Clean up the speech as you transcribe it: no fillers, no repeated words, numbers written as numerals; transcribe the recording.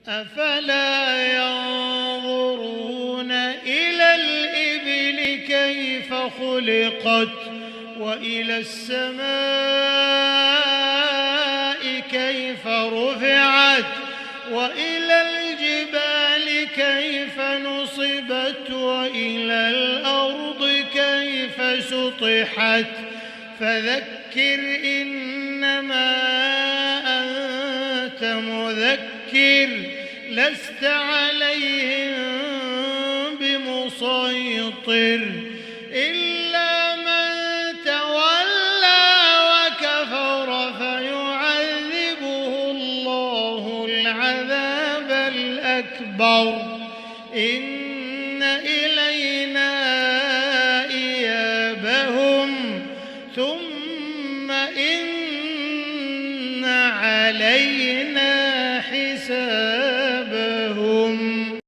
أفلا ينظرون إلى الإبل كيف خلقت وإلى السماء كيف رفعت وإلى الجبال كيف نصبت وإلى الأرض كيف سطحت فذكر إنما أنت مذكر لست عليهم بمسيطر إلا من تولى وكفر فيعذبه الله العذاب الأكبر إن إلينا